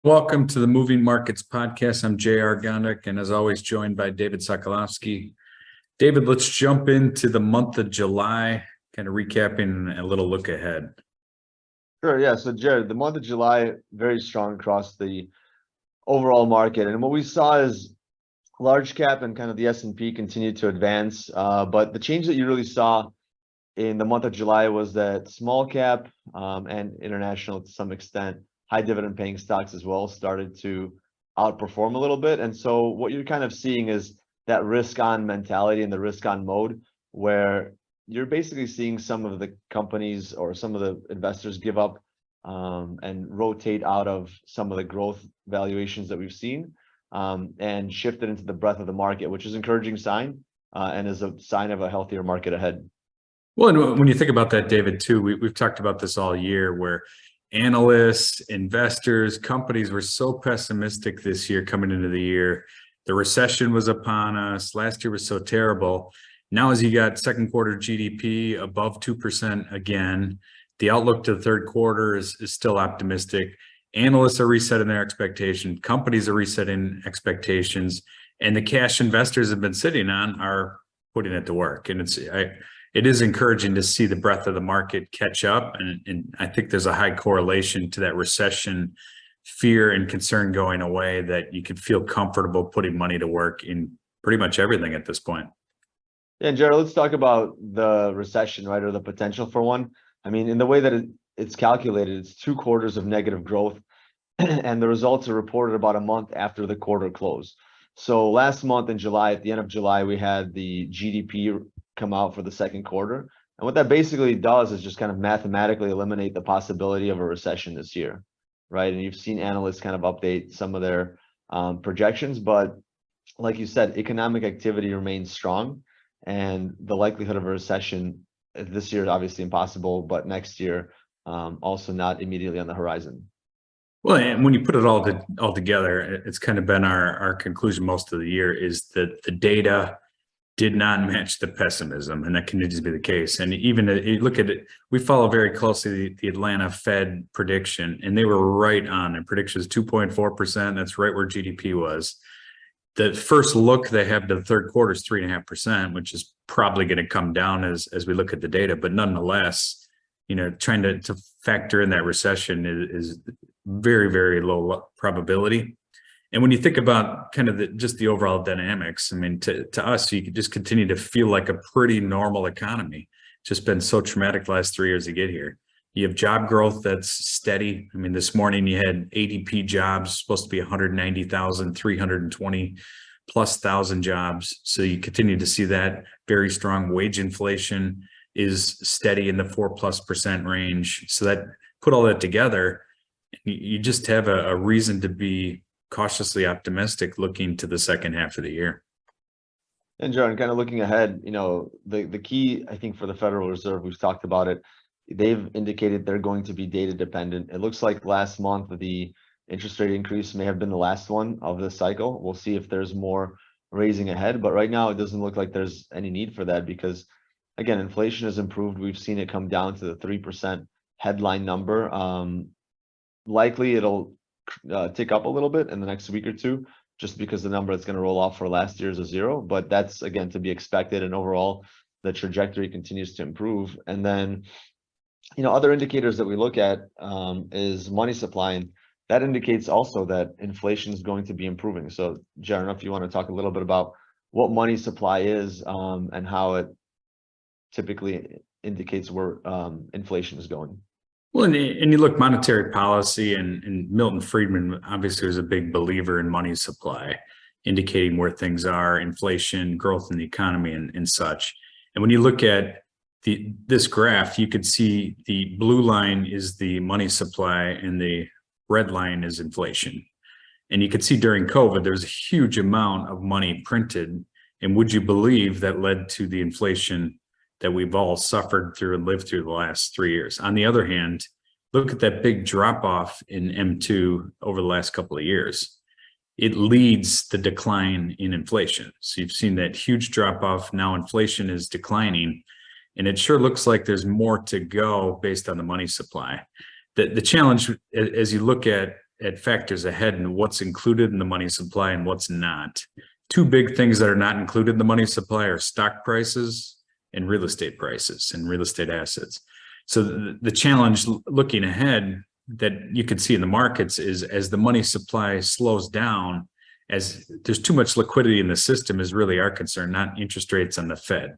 Welcome to the Moving Markets Podcast. I'm J.R. Gondeck, and as always, joined by David Sokolovsky. David, let's jump into the month of July, kind of recapping a little look ahead. Sure, yeah. So Jared, the month of July, very strong across the overall market. And what we saw is large cap and kind of the S&P continued to advance. But the change that you really saw in the month of July was that small cap and international, to some extent, high dividend paying stocks as well started to outperform a little bit. And so what you're kind of seeing is that risk on mentality and the risk on mode, where you're basically seeing some of the companies or some of the investors give up and rotate out of some of the growth valuations that we've seen and shift it into the breadth of the market, which is an encouraging sign and is a sign of a healthier market ahead. Well, and when you think about that, David, too, we've talked about this all year, where analysts, investors, companies were so pessimistic this year coming into the year. The recession was upon us. Last year was so terrible. Now, as you got second quarter GDP above 2% again, the outlook to the third quarter is still optimistic. Analysts are resetting their expectations. Companies are resetting expectations. And the cash investors have been sitting on are putting it to work. And it is encouraging to see the breadth of the market catch up. And I think there's a high correlation to that recession fear and concern going away, that you can feel comfortable putting money to work in pretty much everything at this point. Yeah, and Jared, let's talk about the recession, right? Or the potential for one. I mean, in the way that it's calculated, it's 2 quarters of negative growth. And the results are reported about a month after the quarter closed. So last month in July, at the end of July, we had the GDP come out for the second quarter. And what that basically does is just kind of mathematically eliminate the possibility of a recession this year, right? And you've seen analysts kind of update some of their projections, but like you said, economic activity remains strong, and the likelihood of a recession this year is obviously impossible, but next year also not immediately on the horizon. Well, and when you put it all together, it's kind of been our conclusion most of the year, is that the data did not match the pessimism, and that continues to be the case. And even you look at it, we follow very closely the Atlanta Fed prediction, and they were right on. Their prediction was 2.4%. That's right where GDP was. The first look they have to the third quarter is 3.5%, which is probably going to come down as we look at the data. But nonetheless, trying to factor in that recession is very, very low probability. And when you think about kind of just the overall dynamics, I mean, to us, you could just continue to feel like a pretty normal economy. It's just been so traumatic the last 3 years to get here. You have job growth that's steady. I mean, this morning you had ADP jobs supposed to be 190,000, 320 plus thousand jobs. So you continue to see that very strong. Wage inflation is steady in the 4+% range. So that, put all that together, you just have a reason to be cautiously optimistic looking to the second half of the year. And John, kind of looking ahead, the key, I think, for the Federal Reserve, we've talked about it, they've indicated they're going to be data dependent. It looks like last month the interest rate increase may have been the last one of this cycle. We'll see if there's more raising ahead, but right now it doesn't look like there's any need for that, because again, inflation has improved. We've seen it come down to the 3% headline number. Likely it'll tick up a little bit in the next week or two, just because the number that's going to roll off for last year is a 0, but that's again to be expected. And overall, the trajectory continues to improve. And then, other indicators that we look at is money supply, and that indicates also that inflation is going to be improving. So, Jared, I don't know if you want to talk a little bit about what money supply is and how it typically indicates where inflation is going. Well, and you look, monetary policy, and Milton Friedman obviously was a big believer in money supply, indicating where things are, inflation, growth in the economy, and such. And when you look at this graph, you could see the blue line is the money supply and the red line is inflation. And you could see during COVID, there was a huge amount of money printed. And would you believe that led to the inflation that we've all suffered through and lived through the last 3 years? On the other hand, look at that big drop off in M2 over the last couple of years. It leads the decline in inflation. So you've seen that huge drop off. Now inflation is declining, and it sure looks like there's more to go based on the money supply. The challenge, as you look at at factors ahead and what's included in the money supply and what's not. Two big things that are not included in the money supply are stock prices and real estate prices and real estate assets. So the challenge looking ahead that you can see in the markets is as the money supply slows down, as there's too much liquidity in the system is really our concern, not interest rates on the Fed.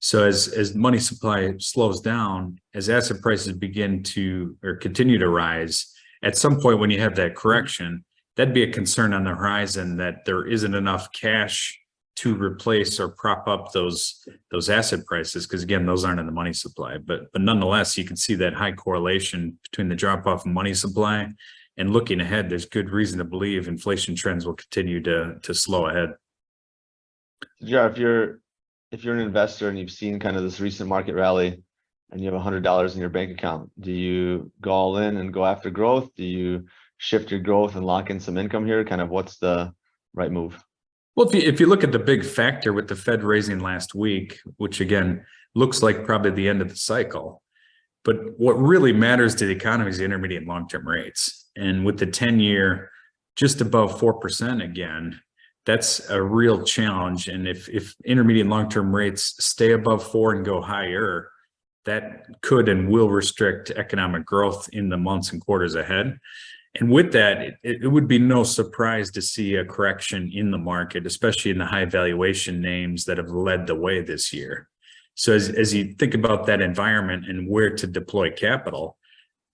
So as money supply slows down, as asset prices begin to or continue to rise, at some point when you have that correction, that'd be a concern on the horizon that there isn't enough cash to replace or prop up those asset prices, because again, those aren't in the money supply. But nonetheless, you can see that high correlation between the drop off in money supply and looking ahead. There's good reason to believe inflation trends will continue to slow ahead. Yeah, if you're an investor and you've seen kind of this recent market rally and you have $100 in your bank account, do you go all in and go after growth? Do you shift your growth and lock in some income here? Kind of what's the right move? Well, if you look at the big factor with the Fed raising last week, which again looks like probably the end of the cycle, but what really matters to the economy is the intermediate and long-term rates. And with the 10-year just above 4% again, that's a real challenge. And if intermediate and long-term rates stay above 4 and go higher, that could and will restrict economic growth in the months and quarters ahead. And with that, it would be no surprise to see a correction in the market, especially in the high valuation names that have led the way this year. So as you think about that environment and where to deploy capital,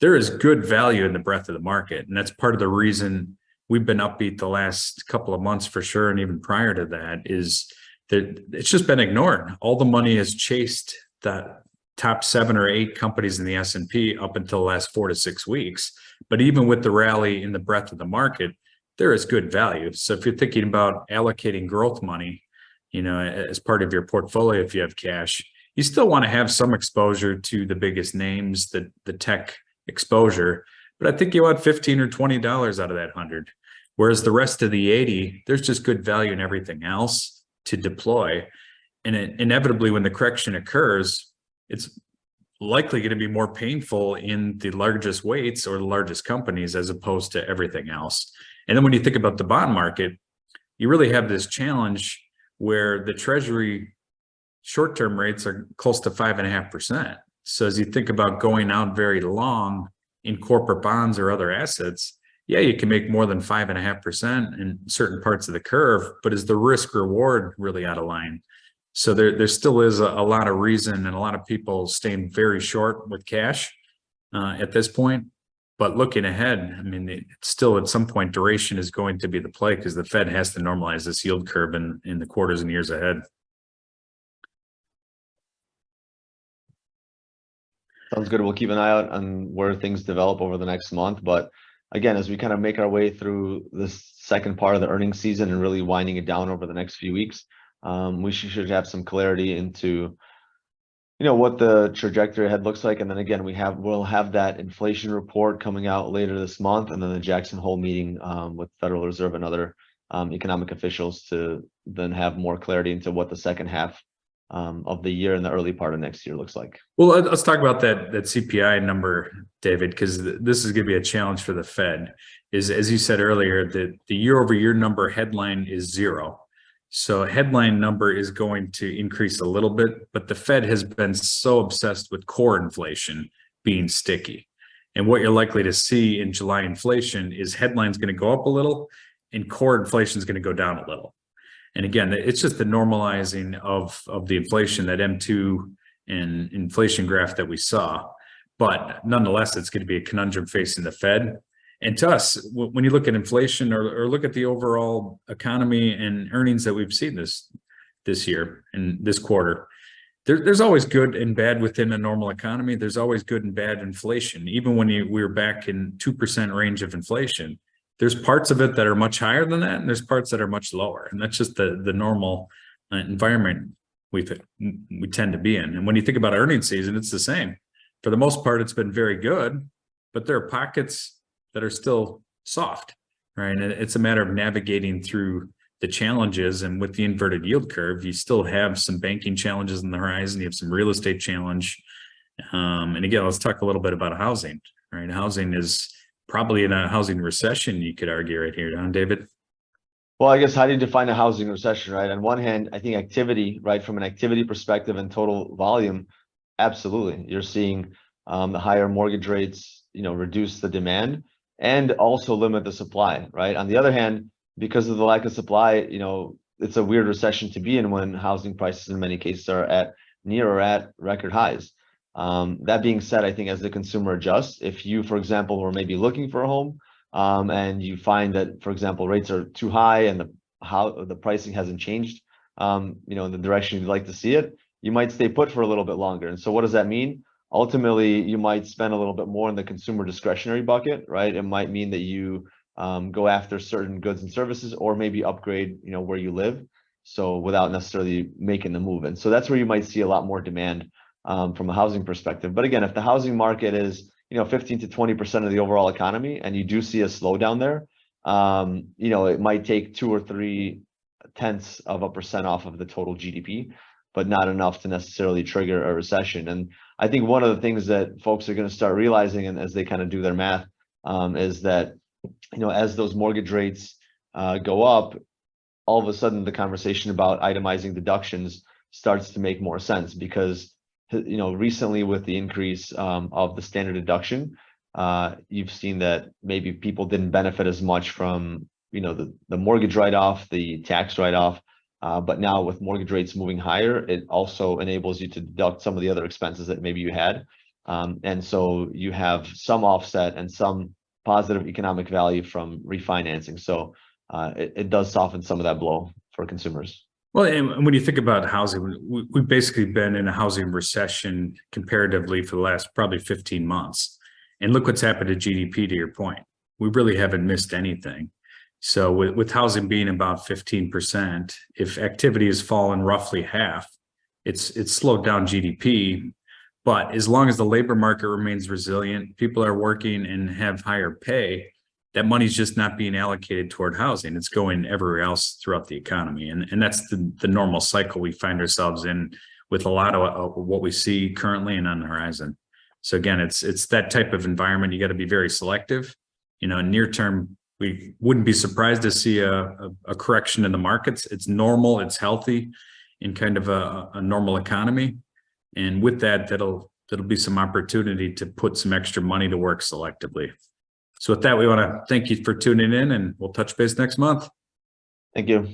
there is good value in the breadth of the market. And that's part of the reason we've been upbeat the last couple of months for sure. And even prior to that is that it's just been ignored. All the money has chased the top 7 or 8 companies in the S&P up until the last 4 to 6 weeks. But even with the rally in the breadth of the market, there is good value. So if you're thinking about allocating growth money, as part of your portfolio, if you have cash, you still want to have some exposure to the biggest names, the tech exposure. But I think you want $15 or $20 out of that 100. Whereas the rest of the 80, there's just good value in everything else to deploy. And inevitably, when the correction occurs, it's likely going to be more painful in the largest weights or the largest companies as opposed to everything else. And then when you think about the bond market, you really have this challenge where the Treasury short-term rates are close to 5.5%. So as you think about going out very long in corporate bonds or other assets, yeah, you can make more than 5.5% in certain parts of the curve, but is the risk reward really out of line? So there still is a lot of reason and a lot of people staying very short with cash at this point. But looking ahead, I mean, it's still at some point duration is going to be the play because the Fed has to normalize this yield curve in the quarters and years ahead. Sounds good. We'll keep an eye out on where things develop over the next month. But again, as we kind of make our way through this second part of the earnings season and really winding it down over the next few weeks, we should have some clarity into, what the trajectory ahead looks like. And then again, we'll have that inflation report coming out later this month, and then the Jackson Hole meeting with Federal Reserve and other economic officials to then have more clarity into what the second half of the year and the early part of next year looks like. Well, let's talk about that CPI number, David, because this is going to be a challenge for the Fed. As you said earlier, the year-over-year number headline is 0. So headline number is going to increase a little bit, but the Fed has been so obsessed with core inflation being sticky. And what you're likely to see in July inflation is headline's going to go up a little and core inflation is going to go down a little. And again, it's just the normalizing of the inflation, that M2 and inflation graph that we saw. But nonetheless, it's going to be a conundrum facing the Fed. And to us, when you look at inflation or look at the overall economy and earnings that we've seen this year and this quarter, there's always good and bad within a normal economy. There's always good and bad inflation. Even when we were back in 2% range of inflation, there's parts of it that are much higher than that, and there's parts that are much lower. And that's just the normal environment we tend to be in. And when you think about earnings season, it's the same. For the most part, it's been very good, but there are pockets that are still soft, right? And it's a matter of navigating through the challenges. And with the inverted yield curve, you still have some banking challenges on the horizon. You have some real estate challenge. And again, let's talk a little bit about housing, right? Housing is probably in a housing recession, you could argue right here, huh, David? Well, I guess how do you define a housing recession, right? On one hand, I think activity, right, from an activity perspective and total volume, absolutely. You're seeing the higher mortgage rates, reduce the demand and also limit the supply, right? On the other hand, because of the lack of supply, it's a weird recession to be in when housing prices in many cases are at near or at record highs. That being said, I think as the consumer adjusts, if you, for example, were maybe looking for a home, and you find that, for example, rates are too high and the pricing hasn't changed, in the direction you'd like to see it, you might stay put for a little bit longer. And so what does that mean? Ultimately, you might spend a little bit more in the consumer discretionary bucket, right? It might mean that you go after certain goods and services, or maybe upgrade, where you live. So without necessarily making the move. And so that's where you might see a lot more demand from a housing perspective. But again, if the housing market is 15 to 20% of the overall economy, and you do see a slowdown there, it might take 2 or 3 tenths of a percent off of the total GDP, but not enough to necessarily trigger a recession. And I think one of the things that folks are going to start realizing, and as they kind of do their math, is that, as those mortgage rates go up, all of a sudden the conversation about itemizing deductions starts to make more sense, because recently with the increase of the standard deduction, you've seen that maybe people didn't benefit as much from the mortgage write-off, the tax write-off, but now with mortgage rates moving higher, it also enables you to deduct some of the other expenses that maybe you had, and so you have some offset and some positive economic value from refinancing. So it does soften some of that blow for consumers. Well, and when you think about housing, we've basically been in a housing recession comparatively for the last probably 15 months. And look what's happened to GDP, to your point. We really haven't missed anything. So with housing being about 15%, if activity has fallen roughly half, it's slowed down GDP. But as long as the labor market remains resilient, people are working and have higher pay, that money's just not being allocated toward housing. It's going everywhere else throughout the economy. And that's the normal cycle we find ourselves in with a lot of what we see currently and on the horizon. So again, it's that type of environment. You got to be very selective. Near term, we wouldn't be surprised to see a correction in the markets. It's normal, it's healthy in kind of a normal economy. And with that, that'll be some opportunity to put some extra money to work selectively. So with that, we want to thank you for tuning in, and we'll touch base next month. Thank you.